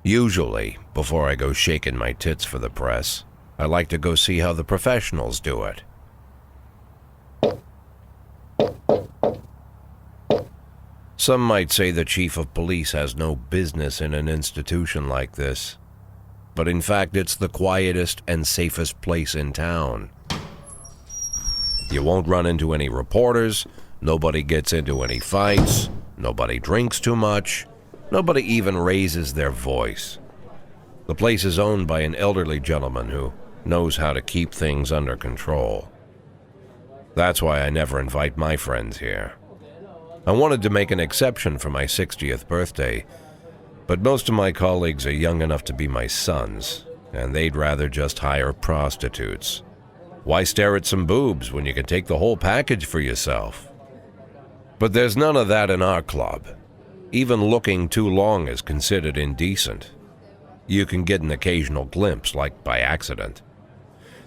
Usually, before I go shaking my tits for the press, I like to go see how the professionals do it. Some might say the chief of police has no business in an institution like this, but in fact it's the quietest and safest place in town. You won't run into any reporters, nobody gets into any fights, nobody drinks too much, nobody even raises their voice. The place is owned by an elderly gentleman who knows how to keep things under control. That's why I never invite my friends here. I wanted to make an exception for my 60th birthday, but most of my colleagues are young enough to be my sons, and they'd rather just hire prostitutes. Why stare at some boobs when you can take the whole package for yourself? But there's none of that in our club. Even looking too long is considered indecent. You can get an occasional glimpse, like by accident.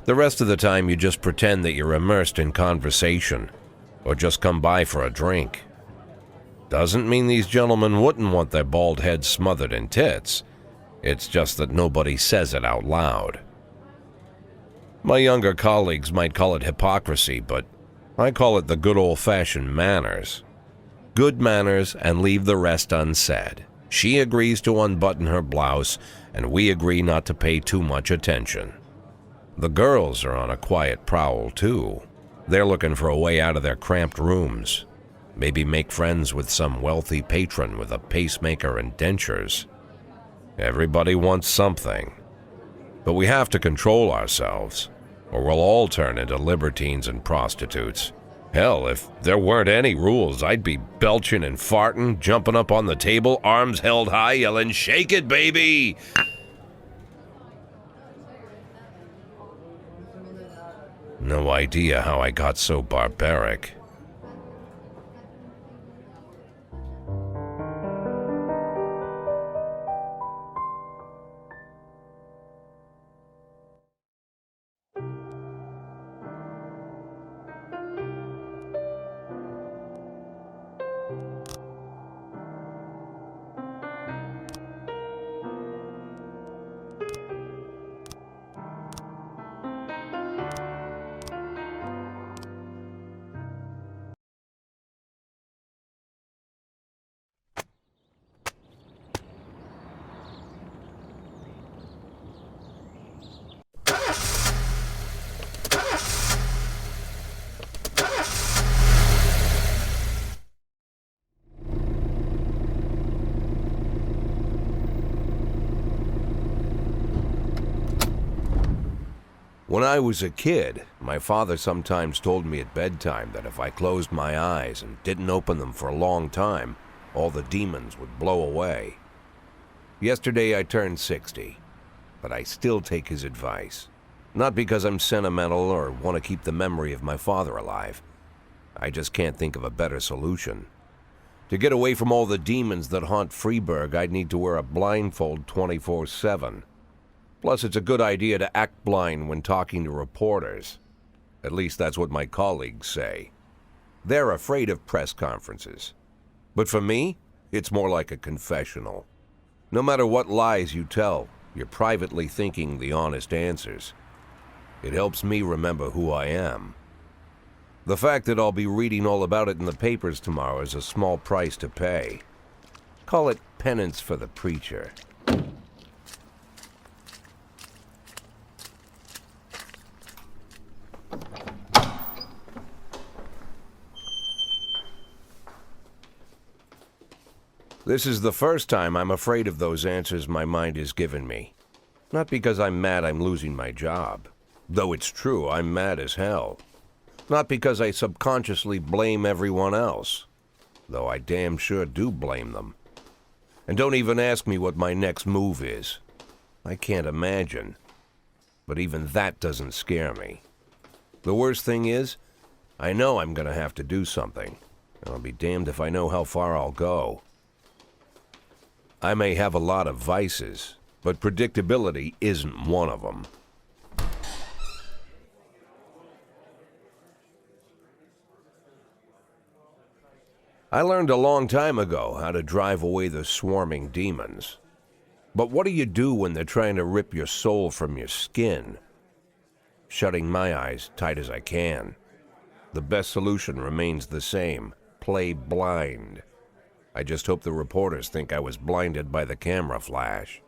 The rest of the time you just pretend that you're immersed in conversation, or just come by for a drink. Doesn't mean these gentlemen wouldn't want their bald heads smothered in tits. It's just that nobody says it out loud. My younger colleagues might call it hypocrisy, but I call it the good old-fashioned manners. Good manners and leave the rest unsaid. She agrees to unbutton her blouse, and we agree not to pay too much attention. The girls are on a quiet prowl, too. They're looking for a way out of their cramped rooms. Maybe make friends with some wealthy patron with a pacemaker and dentures. Everybody wants something. But we have to control ourselves, or we'll all turn into libertines and prostitutes. Hell, if there weren't any rules, I'd be belching and farting, jumping up on the table, arms held high, yelling, "Shake it, baby!" No idea how I got so barbaric. When I was a kid, my father sometimes told me at bedtime that if I closed my eyes and didn't open them for a long time, all the demons would blow away. Yesterday I turned 60, but I still take his advice. Not because I'm sentimental or want to keep the memory of my father alive. I just can't think of a better solution. To get away from all the demons that haunt Freeburg, I'd need to wear a blindfold 24/7. Plus, it's a good idea to act blind when talking to reporters. At least that's what my colleagues say. They're afraid of press conferences. But for me, it's more like a confessional. No matter what lies you tell, you're privately thinking the honest answers. It helps me remember who I am. The fact that I'll be reading all about it in the papers tomorrow is a small price to pay. Call it penance for the preacher. This is the first time I'm afraid of those answers my mind has given me. Not because I'm mad I'm losing my job. Though it's true, I'm mad as hell. Not because I subconsciously blame everyone else. Though I damn sure do blame them. And don't even ask me what my next move is. I can't imagine. But even that doesn't scare me. The worst thing is, I know I'm gonna have to do something. And I'll be damned if I know how far I'll go. I may have a lot of vices, but predictability isn't one of them. I learned a long time ago how to drive away the swarming demons. But what do you do when they're trying to rip your soul from your skin? Shutting my eyes tight as I can. The best solution remains the same: play blind. I just hope the reporters think I was blinded by the camera flash.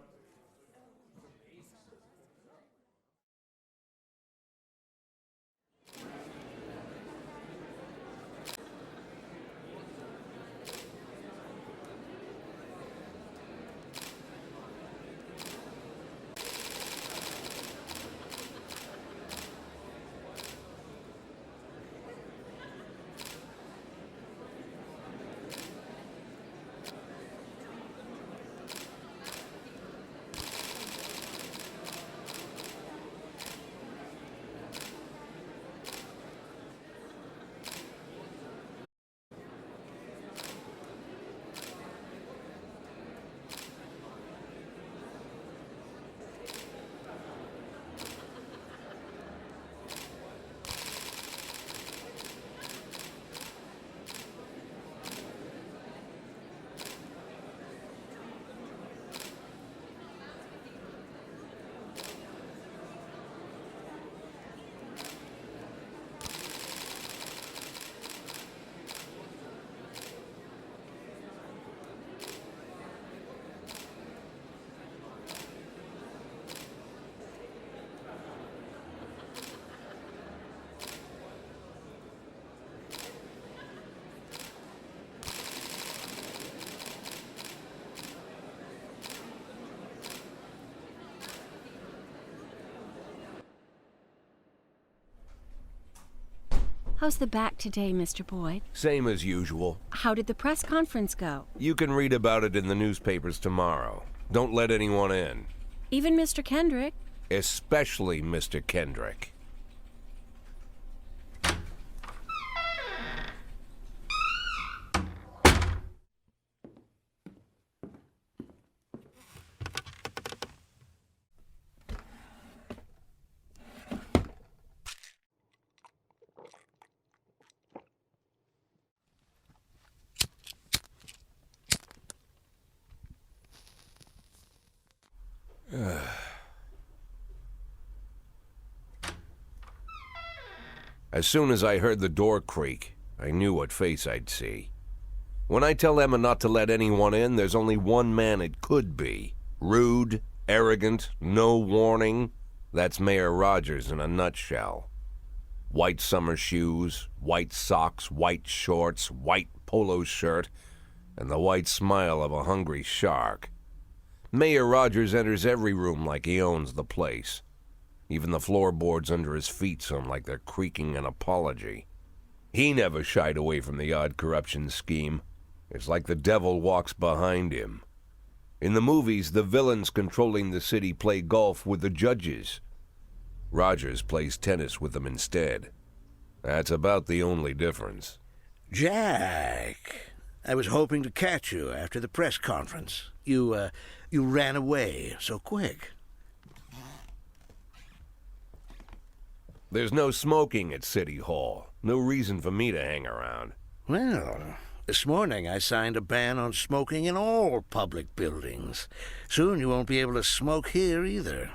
How's the back today, Mr. Boyd? Same as usual. How did the press conference go? You can read about it in the newspapers tomorrow. Don't let anyone in. Even Mr. Kendrick? Especially Mr. Kendrick. As soon as I heard the door creak, I knew what face I'd see. When I tell Emma not to let anyone in, there's only one man it could be. Rude, arrogant, no warning. That's Mayor Rogers in a nutshell. White summer shoes, white socks, white shorts, white polo shirt, and the white smile of a hungry shark. Mayor Rogers enters every room like he owns the place. Even the floorboards under his feet sound like they're creaking an apology. He never shied away from the odd corruption scheme. It's like the devil walks behind him. In the movies, the villains controlling the city play golf with the judges. Rogers plays tennis with them instead. That's about the only difference. Jack, I was hoping to catch you after the press conference. You ran away so quick. There's no smoking at City Hall. No reason for me to hang around. Well, this morning I signed a ban on smoking in all public buildings. Soon you won't be able to smoke here either.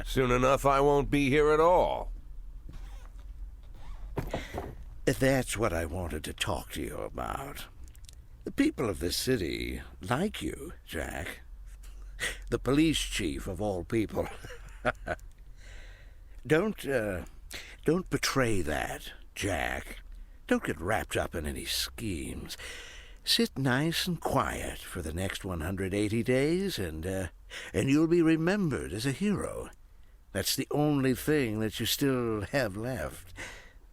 Soon enough I won't be here at all. That's what I wanted to talk to you about. The people of this city like you, Jack. The police chief of all people. Don't betray that, Jack. Don't get wrapped up in any schemes. Sit nice and quiet for the next 180 days, and you'll be remembered as a hero. That's the only thing that you still have left.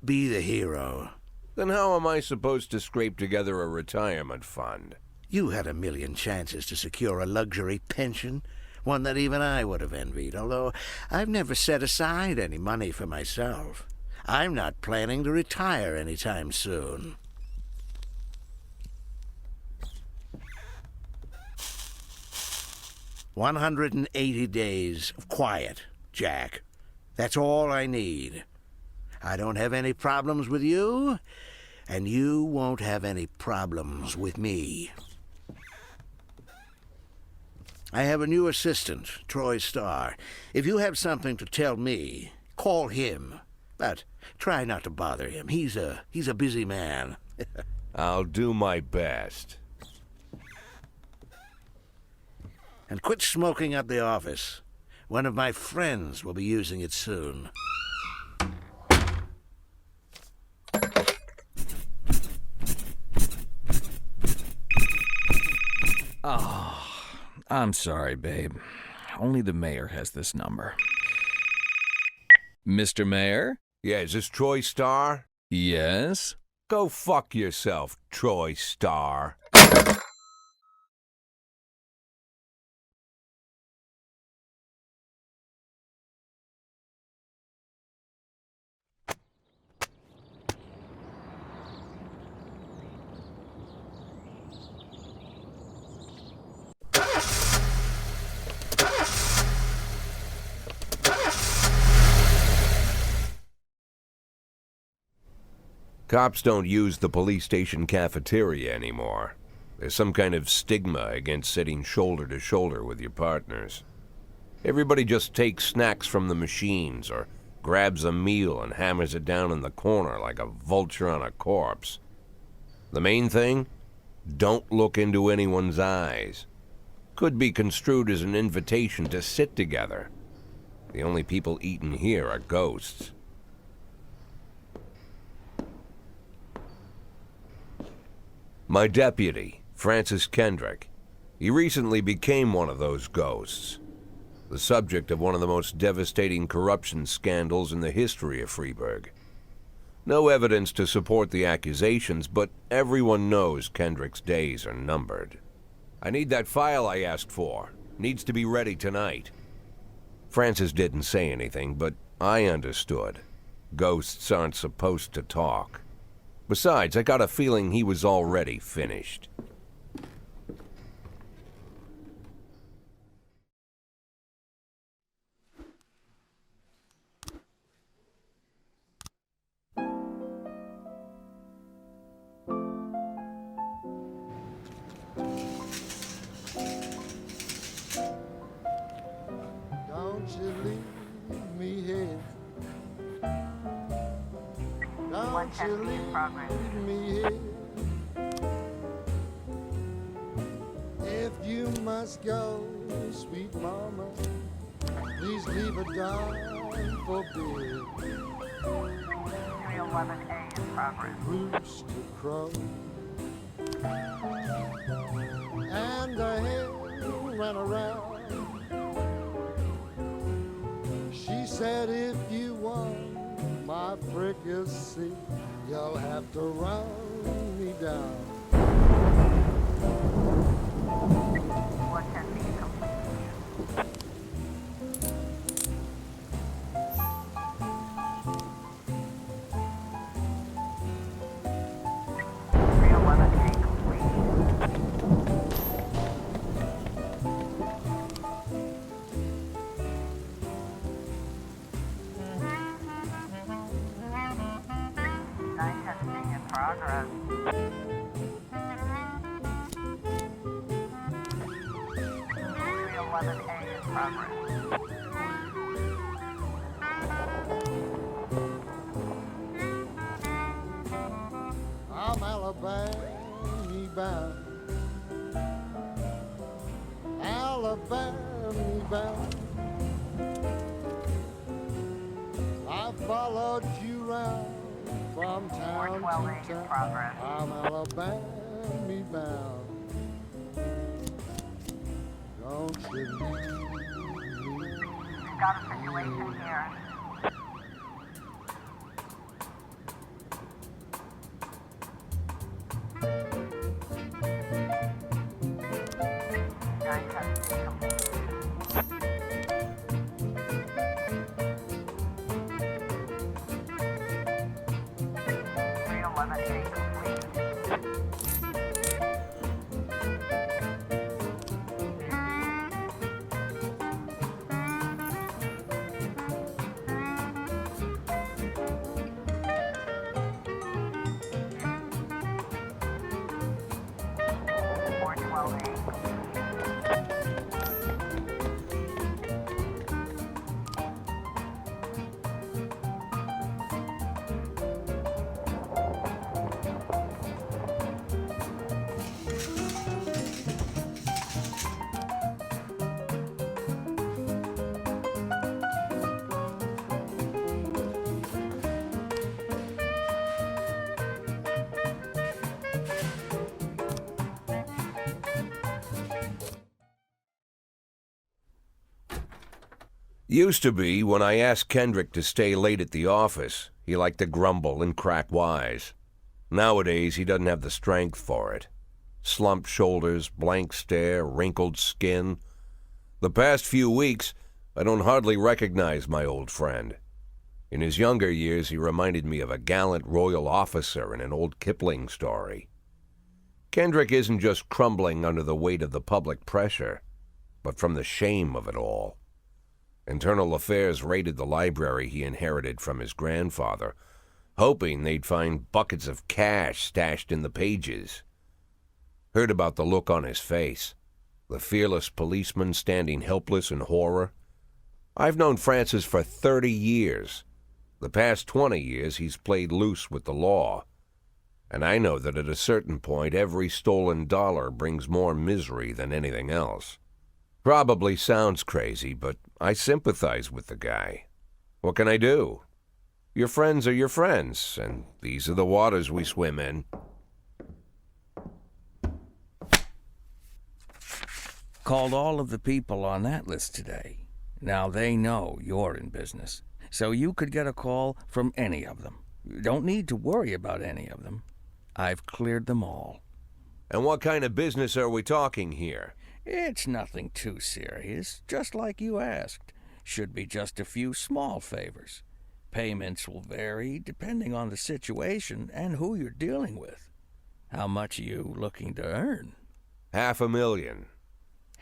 Be the hero. Then how am I supposed to scrape together a retirement fund? You had a million chances to secure a luxury pension, one that even I would have envied, although I've never set aside any money for myself. I'm not planning to retire anytime soon. "180 days of quiet, Jack. That's all I need. I don't have any problems with you, and you won't have any problems with me." I have a new assistant, Troy Starr. If you have something to tell me, call him. But try not to bother him. He's a busy man. I'll do my best. And quit smoking at the office. One of my friends will be using it soon. Oh, I'm sorry, babe. Only the mayor has this number. Mr. Mayor? Yeah, is this Troy Starr? Yes? Go fuck yourself, Troy Starr. Cops don't use the police station cafeteria anymore. There's some kind of stigma against sitting shoulder to shoulder with your partners. Everybody just takes snacks from the machines or grabs a meal and hammers it down in the corner like a vulture on a corpse. The main thing? Don't look into anyone's eyes. Could be construed as an invitation to sit together. The only people eating here are ghosts. My deputy, Francis Kendrick. He recently became one of those ghosts. The subject of one of the most devastating corruption scandals in the history of Freeburg. No evidence to support the accusations, but everyone knows Kendrick's days are numbered. I need that file I asked for. Needs to be ready tonight. Francis didn't say anything, but I understood. Ghosts aren't supposed to talk. Besides, I got a feeling he was already finished. Don't you leave me here. Don't you leave me here. If you must go, sweet mama, please leave a dime for beer. 311A in progress. Rooster crow and the hen ran around. She said, if you want my fricassee, you'll have to run me down. 110B complete. 311A complete. Night testing in progress. 311A in progress. I'm Alabama bound. Alabama bound. I followed you round from town 412A to in town. progress. I'm Alabama bound. Don't you leave me. Got a situation here. Night testing complete. Used to be, when I asked Kendrick to stay late at the office, he liked to grumble and crack wise. Nowadays, he doesn't have the strength for it. Slumped shoulders, blank stare, wrinkled skin. The past few weeks, I don't hardly recognize my old friend. In his younger years, he reminded me of a gallant royal officer in an old Kipling story. Kendrick isn't just crumbling under the weight of the public pressure, but from the shame of it all. Internal Affairs raided the library he inherited from his grandfather, hoping they'd find buckets of cash stashed in the pages. Heard about the look on his face, the fearless policeman standing helpless in horror. I've known Francis for 30 years. The past 20 years he's played loose with the law. And I know that at a certain point every stolen dollar brings more misery than anything else. Probably sounds crazy, but I sympathize with the guy. What can I do? Your friends are your friends, and these are the waters we swim in. Called all of the people on that list today. Now they know you're in business, so you could get a call from any of them. You don't need to worry about any of them. I've cleared them all. And what kind of business are we talking here? It's nothing too serious, just like you asked. Should be just a few small favors. Payments will vary depending on the situation and who you're dealing with. How much are you looking to earn? $500,000.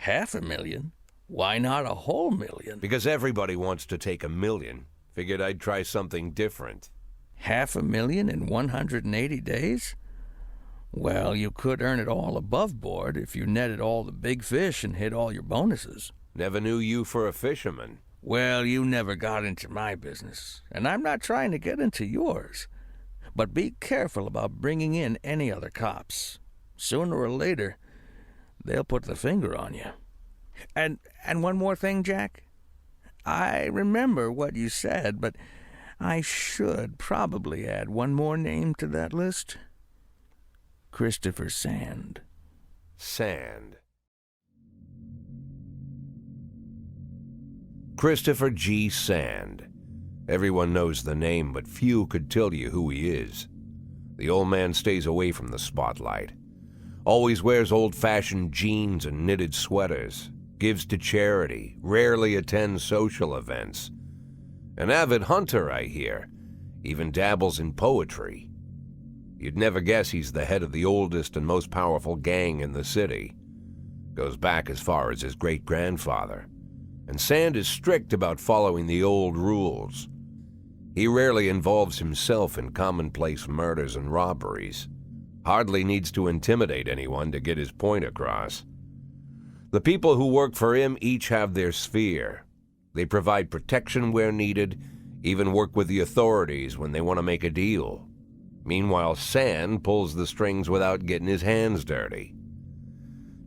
$500,000? Why not a whole million? Because everybody wants to take $1 million. Figured I'd try something different. $500,000 in 180 days? Well, you could earn it all above board if you netted all the big fish and hit all your bonuses. Never knew you for a fisherman. Well, you never got into my business, and I'm not trying to get into yours. But be careful about bringing in any other cops. Sooner or later, they'll put the finger on you. And one more thing, Jack. I remember what you said, but I should probably add one more name to that list. Christopher Sand. Sand. Christopher G. Sand. Everyone knows the name, but few could tell you who he is. The old man stays away from the spotlight. Always wears old-fashioned jeans and knitted sweaters. Gives to charity. Rarely attends social events. An avid hunter, I hear. Even dabbles in poetry. You'd never guess he's the head of the oldest and most powerful gang in the city. Goes back as far as his great-grandfather. And Sand is strict about following the old rules. He rarely involves himself in commonplace murders and robberies. Hardly needs to intimidate anyone to get his point across. The people who work for him each have their sphere. They provide protection where needed, even work with the authorities when they want to make a deal. Meanwhile, Sand pulls the strings without getting his hands dirty.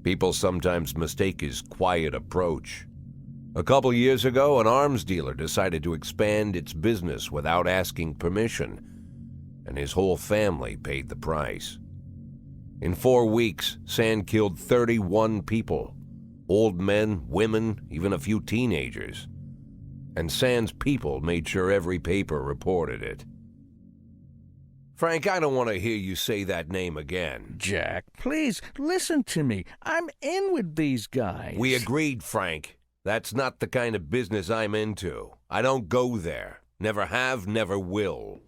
People sometimes mistake his quiet approach. A couple years ago, an arms dealer decided to expand its business without asking permission, and his whole family paid the price. In 4 weeks, Sand killed 31 people. Old men, women, even a few teenagers. And Sand's people made sure every paper reported it. Frank, I don't want to hear you say that name again. Jack, please, listen to me. I'm in with these guys. We agreed, Frank. That's not the kind of business I'm into. I don't go there. Never have, never will.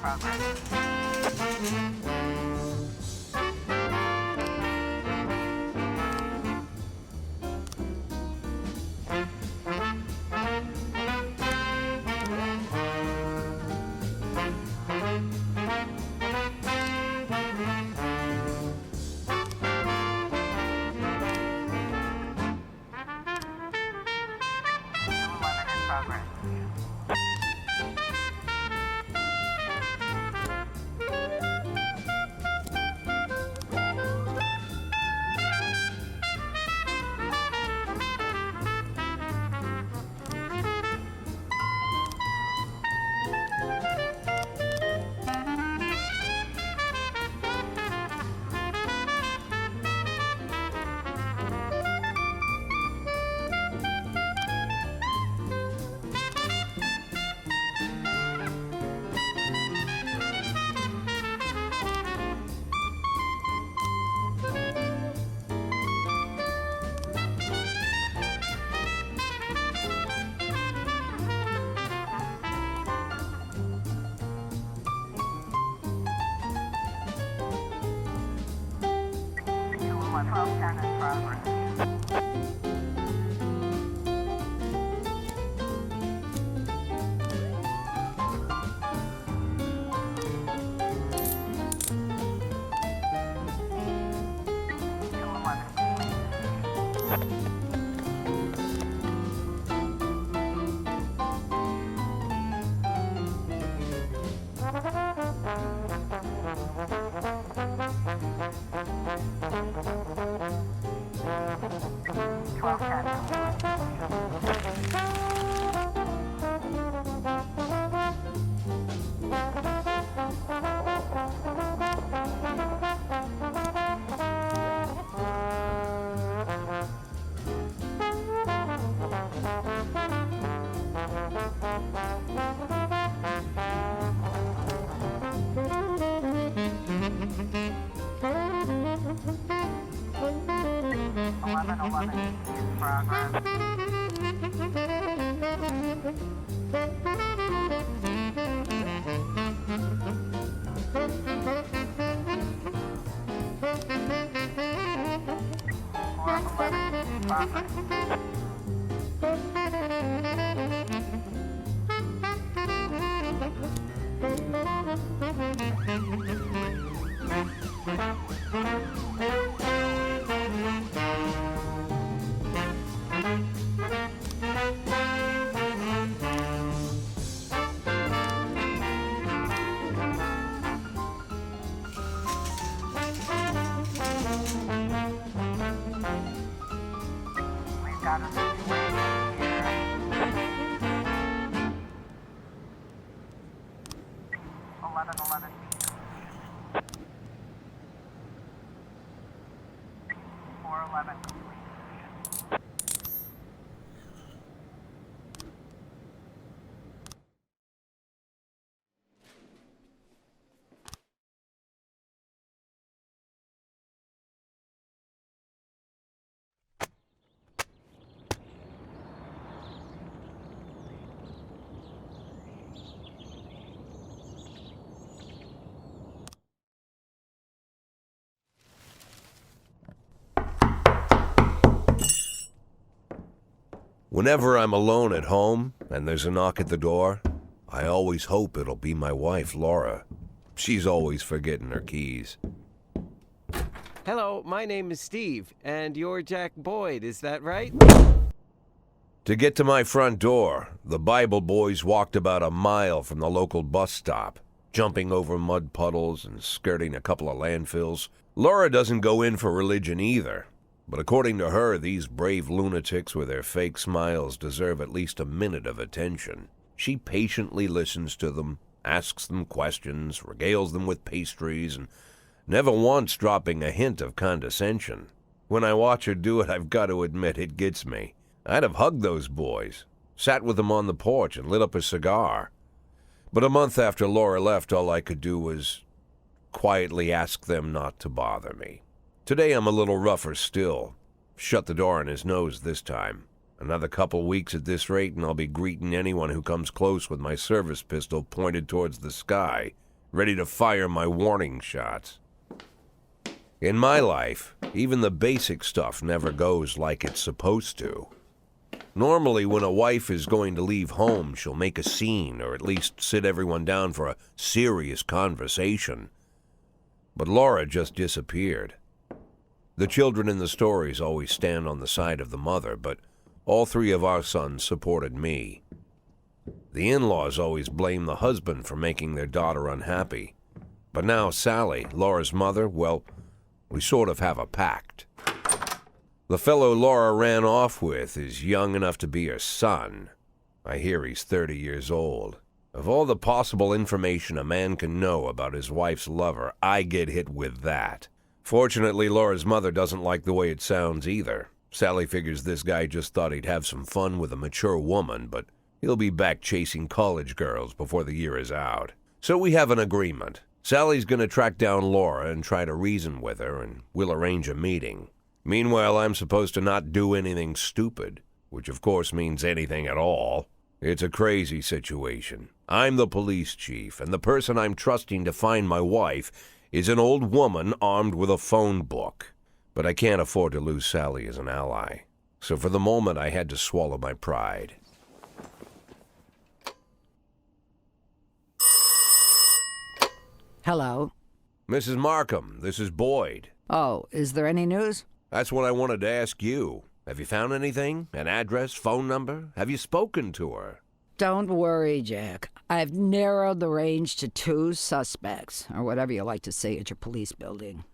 progress. Progress. Progress. Got a situation here. 1111. 411 complete. Whenever I'm alone at home and there's a knock at the door, I always hope it'll be my wife, Laura. She's always forgetting her keys. Hello, my name is Steve, and you're Jack Boyd, is that right? To get to my front door, the Bible boys walked about a mile from the local bus stop, jumping over mud puddles and skirting a couple of landfills. Laura doesn't go in for religion either. But according to her, these brave lunatics with their fake smiles deserve at least a minute of attention. She patiently listens to them, asks them questions, regales them with pastries, and never once dropping a hint of condescension. When I watch her do it, I've got to admit it gets me. I'd have hugged those boys, sat with them on the porch and lit up a cigar. But a month after Laura left, all I could do was quietly ask them not to bother me. Today I'm a little rougher still. Shut the door on his nose this time. Another couple weeks at this rate and I'll be greeting anyone who comes close with my service pistol pointed towards the sky. ready to fire my warning shots. In my life, even the basic stuff never goes like it's supposed to. Normally, when a wife is going to leave home, she'll make a scene, or at least sit everyone down for a serious conversation. But Laura just disappeared. The children in the stories always stand on the side of the mother, but all three of our sons supported me. The in-laws always blame the husband for making their daughter unhappy. But now Sally, Laura's mother, well, we sort of have a pact. The fellow Laura ran off with is young enough to be her son. I hear he's 30 years old. Of all the possible information a man can know about his wife's lover, I get hit with that. Fortunately, Laura's mother doesn't like the way it sounds either. Sally figures this guy just thought he'd have some fun with a mature woman, but he'll be back chasing college girls before the year is out. So we have an agreement. Sally's gonna track down Laura and try to reason with her, and we'll arrange a meeting. Meanwhile, I'm supposed to not do anything stupid, which of course means anything at all. It's a crazy situation. I'm the police chief, and the person I'm trusting to find my wife is an old woman armed with a phone book. But I can't afford to lose Sally as an ally. So for the moment, I had to swallow my pride. Hello. Mrs. Markham, this is Boyd. Oh, is there any news? That's what I wanted to ask you. Have you found anything? An address, phone number? Have you spoken to her? Don't worry, Jack. I've narrowed the range to 2 suspects, or whatever you like to say at your police building.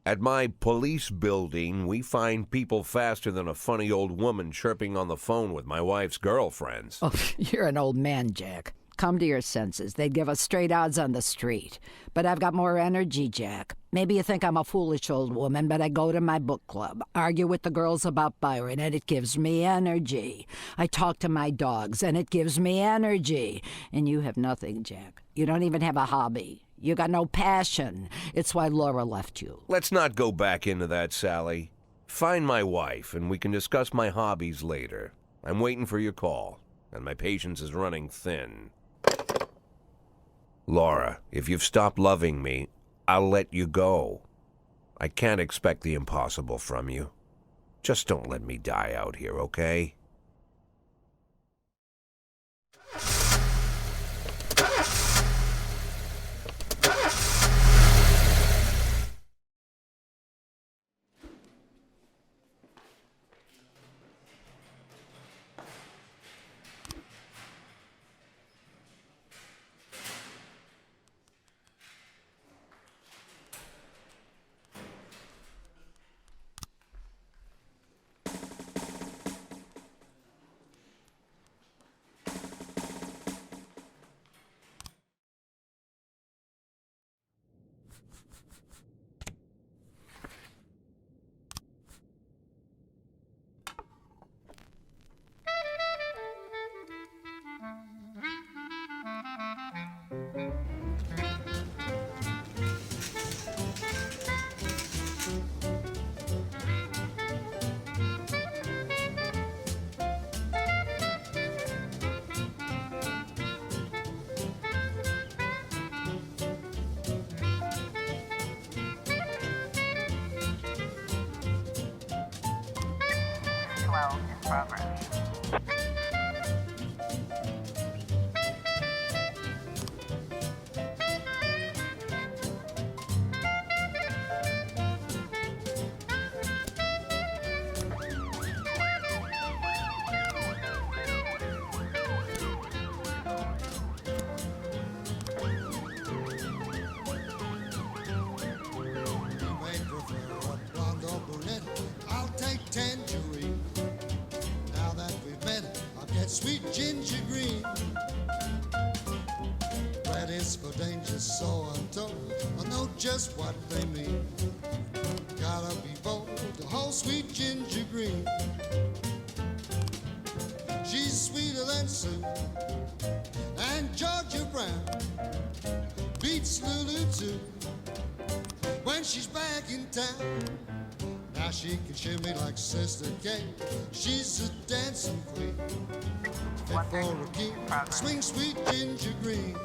At my police building, we find people faster than a funny old woman chirping on the phone with my wife's girlfriends. Oh, you're an old man, Jack. Come to your senses. They'd give us straight odds on the street. But I've got more energy, Jack. Maybe you think I'm a foolish old woman, but I go to my book club, argue with the girls about Byron, and it gives me energy. I talk to my dogs, and it gives me energy. And you have nothing, Jack. You don't even have a hobby. You got no passion. It's why Laura left you. Let's not go back into that, Sally. Find my wife, and we can discuss my hobbies later. I'm waiting for your call, and my patience is running thin. Laura, if you've stopped loving me, I'll let you go. I can't expect the impossible from you. Just don't let me die out here, okay? In progress. Sweet ginger green, red is for danger, so I'm told. I know just what they mean. Gotta be bold to hold sweet ginger green. She's sweeter than Sue and Georgia Brown beats Lulu too when she's back in town. Now she can shimmy like Sister Kate. She's a dancing queen. Fit for a king, swing sweet ginger green.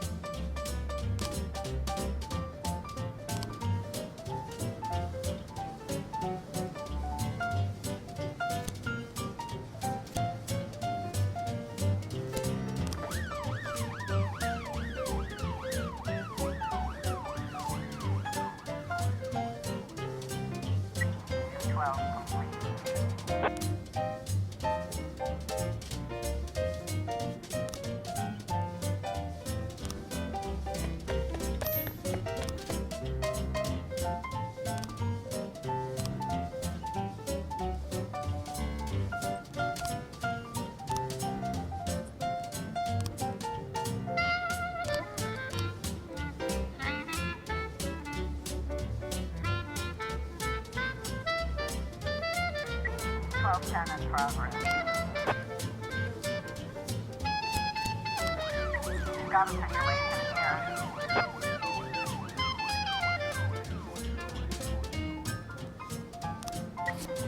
1210 in progress. Got a situation here.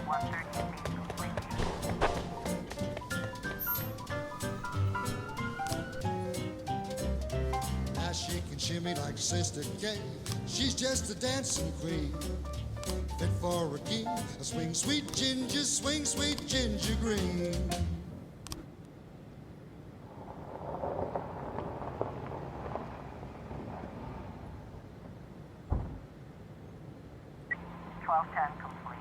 130 feet complete. Now she can shimmy like Sister Kay. She's just a dancing queen. Fit for a king. Swing sweet ginger green. Twelve ten complete.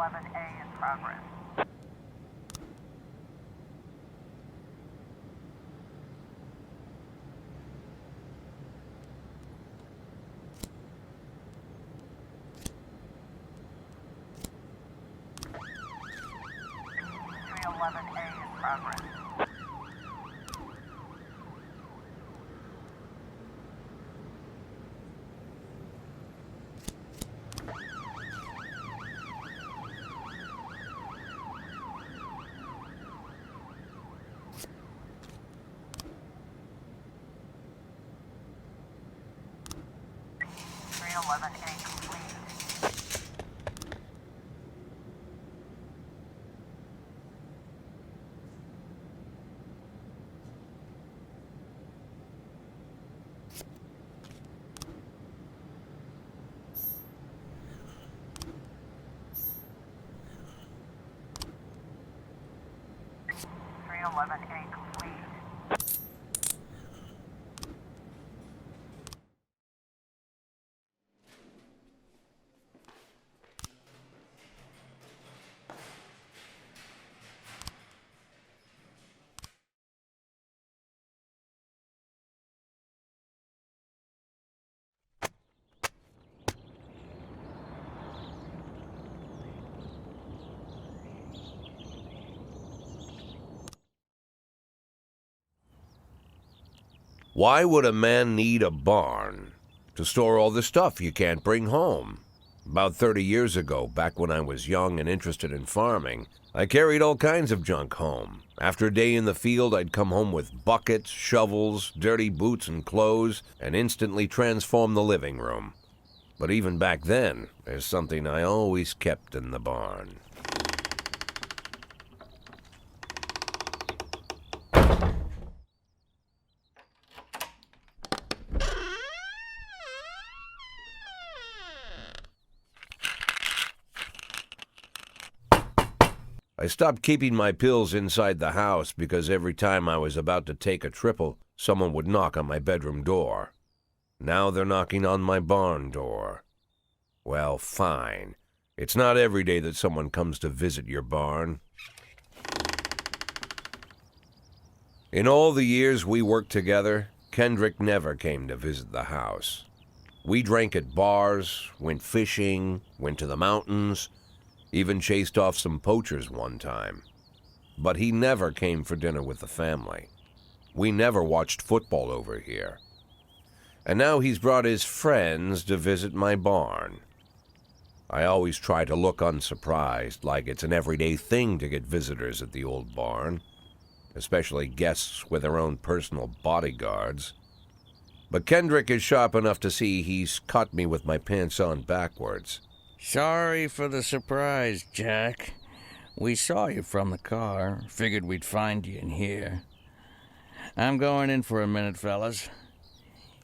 A in progress. A in progress. A complete. A complete. Why would a man need a barn? To store all the stuff you can't bring home. About 30 years ago, back when I was young and interested in farming, I carried all kinds of junk home. After a day in the field, I'd come home with buckets, shovels, dirty boots and clothes, and instantly transform the living room. But even back then, there's something I always kept in the barn. I stopped keeping my pills inside the house because every time I was about to take a triple, someone would knock on my bedroom door. Now they're knocking on my barn door. Well, fine. It's not every day that someone comes to visit your barn. In all the years we worked together, Kendrick never came to visit the house. We drank at bars, went fishing, went to the mountains, even chased off some poachers one time. But he never came for dinner with the family. We never watched football over here. And now he's brought his friends to visit my barn. I always try to look unsurprised, like it's an everyday thing to get visitors at the old barn, especially guests with their own personal bodyguards. But Kendrick is sharp enough to see he's caught me with my pants on backwards. Sorry for the surprise, Jack. We saw you from the car. Figured we'd find you in here. I'm going in for a minute, fellas.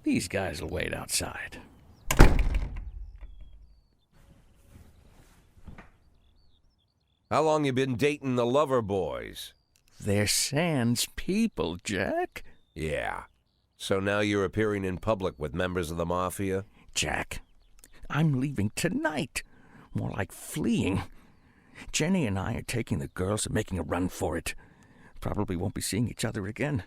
These guys will wait outside. How long you been dating the lover boys? They're Sans people, Jack. Yeah. So now you're appearing in public with members of the Mafia? Jack, I'm leaving tonight. More like fleeing. Jenny and I are taking the girls and making a run for it. Probably won't be seeing each other again.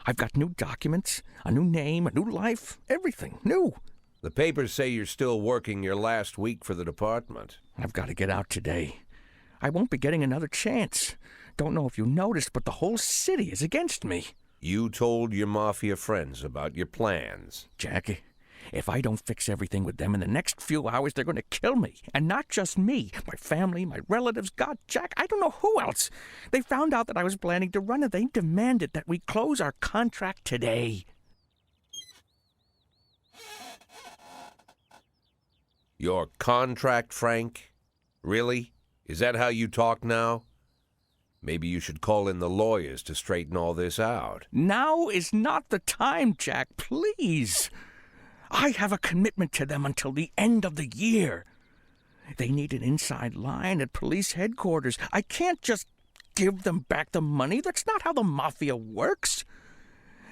I've got new documents, a new name, a new life, everything new. The papers say you're still working your last week for the department. I've got to get out today. I won't be getting another chance. Don't know if you noticed, but the whole city is against me. You told your Mafia friends about your plans. Jackie, if I don't fix everything with them in the next few hours, they're going to kill me. And not just me. My family, my relatives, God, Jack, I don't know who else. They found out that I was planning to run and they demanded that we close our contract today. Your contract, Frank? Really? Is that how you talk now? Maybe you should call in the lawyers to straighten all this out. Now is not the time, Jack, please. I have a commitment to them until the end of the year. They need an inside line at police headquarters. I can't just give them back the money. That's not how the Mafia works.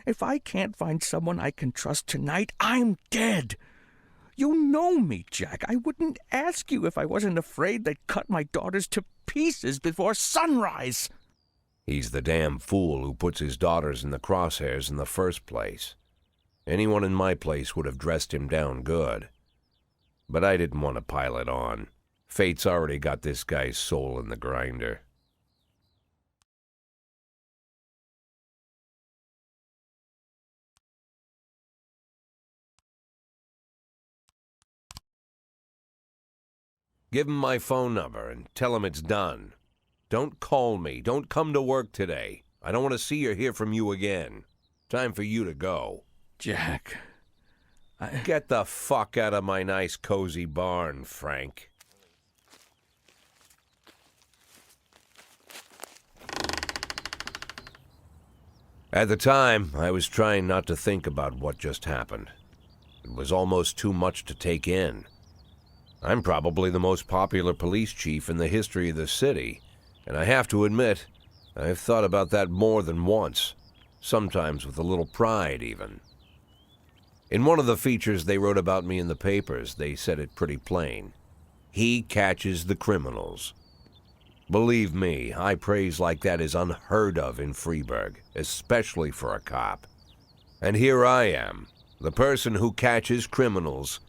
If I can't find someone I can trust tonight, I'm dead. You know me, Jack. I wouldn't ask you if I wasn't afraid they'd cut my daughters to pieces before sunrise. He's the damn fool who puts his daughters in the crosshairs in the first place. Anyone in my place would have dressed him down good. But I didn't want to pile it on. Fate's already got this guy's soul in the grinder. Give him my phone number and tell him it's done. Don't call me. Don't come to work today. I don't want to see or hear from you again. Time for you to go. Jack, Get the fuck out of my nice cozy barn, Frank. At the time, I was trying not to think about what just happened. It was almost too much to take in. I'm probably the most popular police chief in the history of the city, and I have to admit, I've thought about that more than once, sometimes with a little pride even. In one of the features they wrote about me in the papers, they said it pretty plain. He catches the criminals. Believe me, high praise like that is unheard of in Freeburg, especially for a cop. And here I am, the person who catches criminals,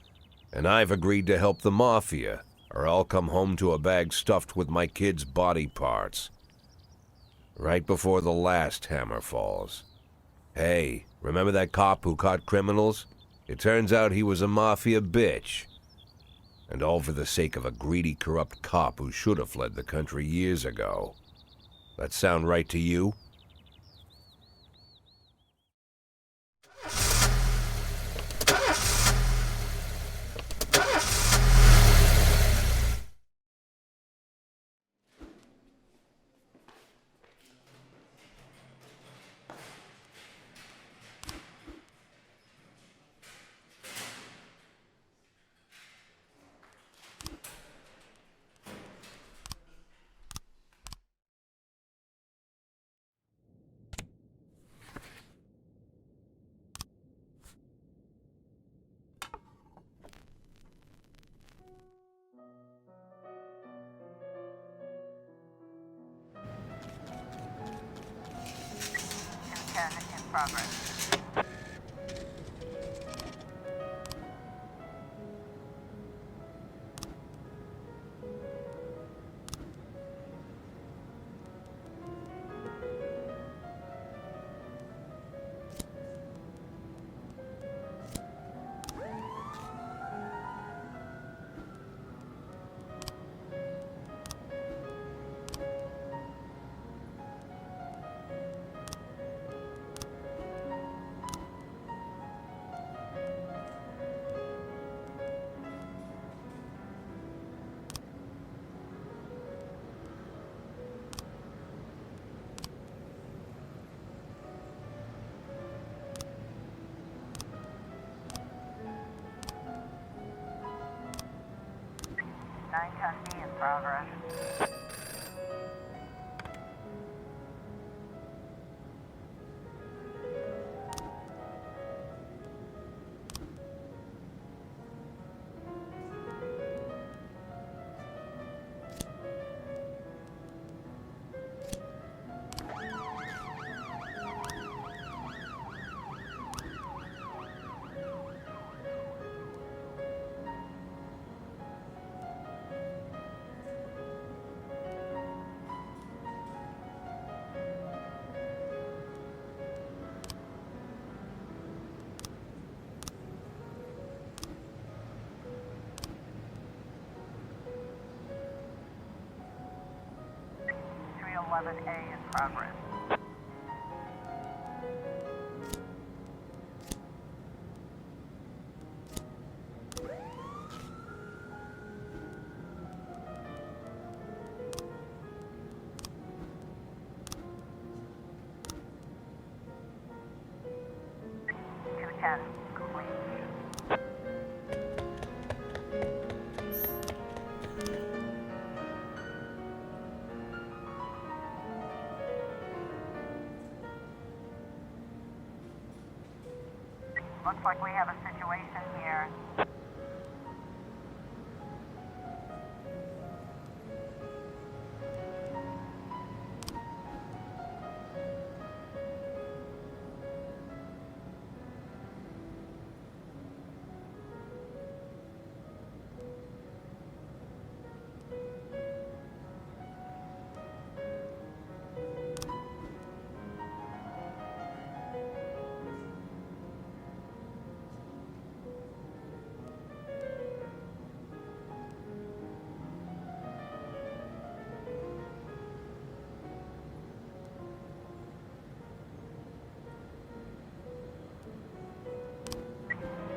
and I've agreed to help the Mafia, or I'll come home to a bag stuffed with my kids' body parts. Right before the last hammer falls. Hey, remember that cop who caught criminals? It turns out he was a Mafia bitch. And all for the sake of a greedy, corrupt cop who should have fled the country years ago. That sound right to you? 10 in progress. Nine 10B in progress. Three 11A in progress. Two 10 complete. Looks like we have a situation here.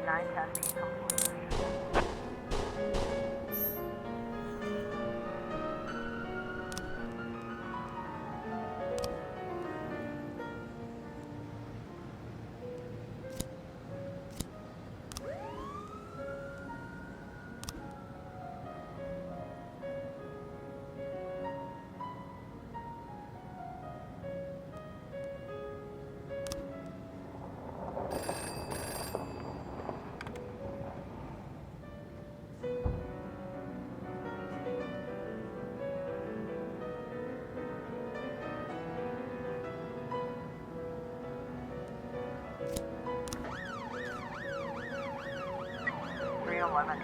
Nine 10B complete. Three 11A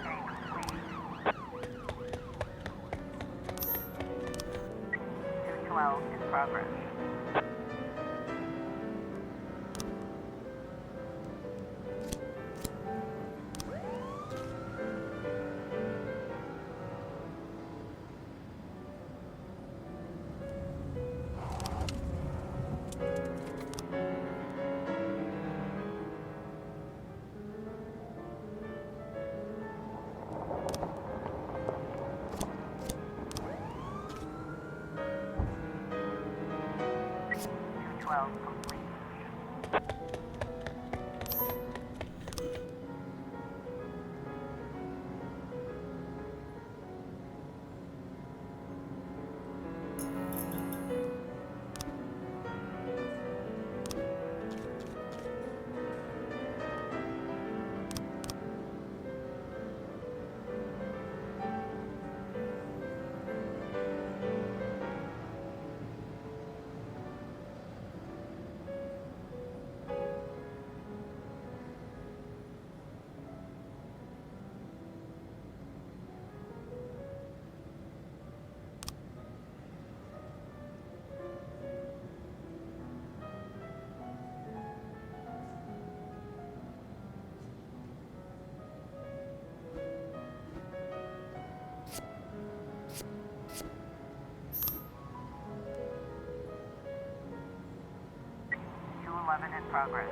complete. Two 12 in progress. Two 12 complete. 211 in progress.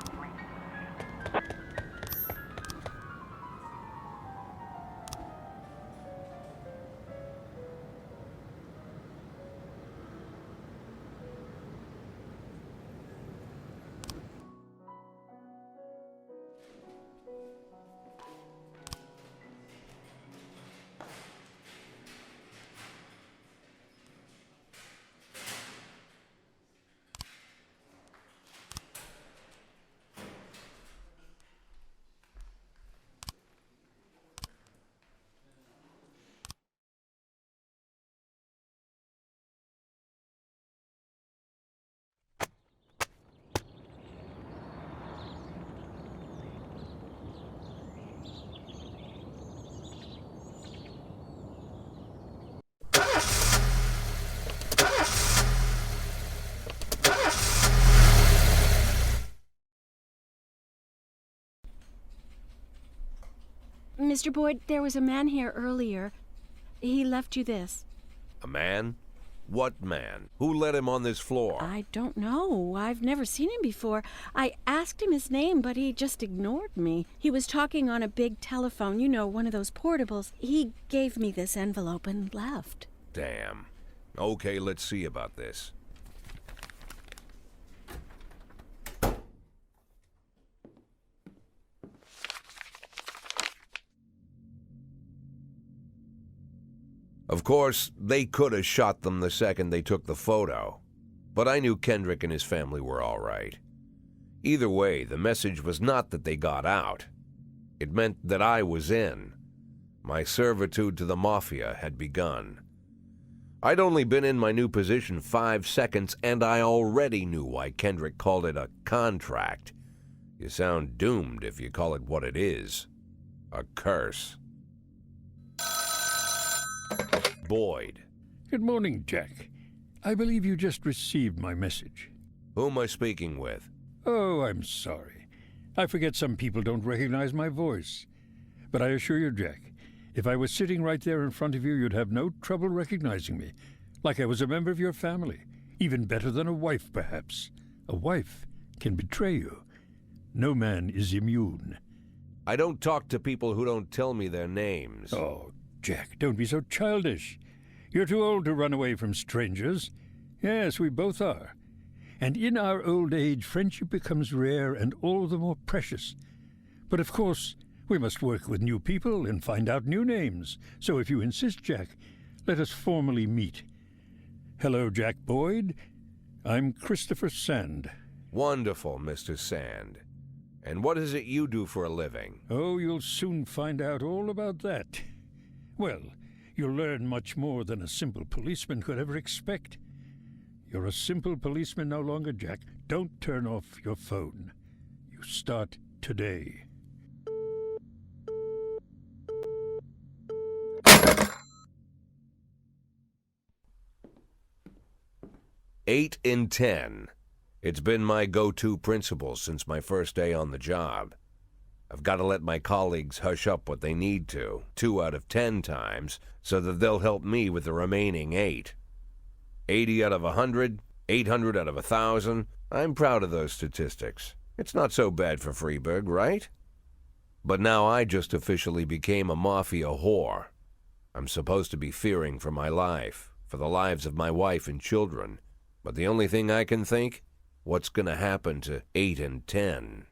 Complete. Mr. Boyd, there was a man here earlier. He left you this. A man? What man? Who let him on this floor? I don't know. I've never seen him before. I asked him his name, but he just ignored me. He was talking on a big telephone, you know, one of those portables. He gave me this envelope and left. Damn. Okay, let's see about this. Of course, they could have shot them the second they took the photo. But I knew Kendrick and his family were all right. Either way, the message was not that they got out. It meant that I was in. My servitude to the Mafia had begun. I'd only been in my new position 5 seconds, and I already knew why Kendrick called it a contract. You sound doomed if you call it what it is. A curse. Boyd. Good morning, Jack. I believe you just received my message. Who am I speaking with? Oh, I'm sorry. I forget some people don't recognize my voice. But I assure you, Jack, if I was sitting right there in front of you, you'd have no trouble recognizing me. Like I was a member of your family. Even better than a wife, perhaps. A wife can betray you. No man is immune. I don't talk to people who don't tell me their names. Oh, Jack, don't be so childish. You're too old to run away from strangers. Yes, we both are. And in our old age, friendship becomes rare and all the more precious. But of course, we must work with new people and find out new names. So if you insist, Jack, let us formally meet. Hello, Jack Boyd. I'm Christopher Sand. Wonderful, Mr. Sand. And what is it you do for a living? Oh, you'll soon find out all about that. Well, you'll learn much more than a simple policeman could ever expect. You're a simple policeman no longer, Jack. Don't turn off your phone. You start today. Eight in 10. It's been my go-to principle since my first day on the job. I've got to let my colleagues hush up what they need to, 2 out of 10 times, so that they'll help me with the remaining 8. 80 out of 100, 800 out of 1,000. I'm proud of those statistics. It's not so bad for Freeburg, right? But now I just officially became a Mafia whore. I'm supposed to be fearing for my life, for the lives of my wife and children. But the only thing I can think, what's going to happen to 8 and 10?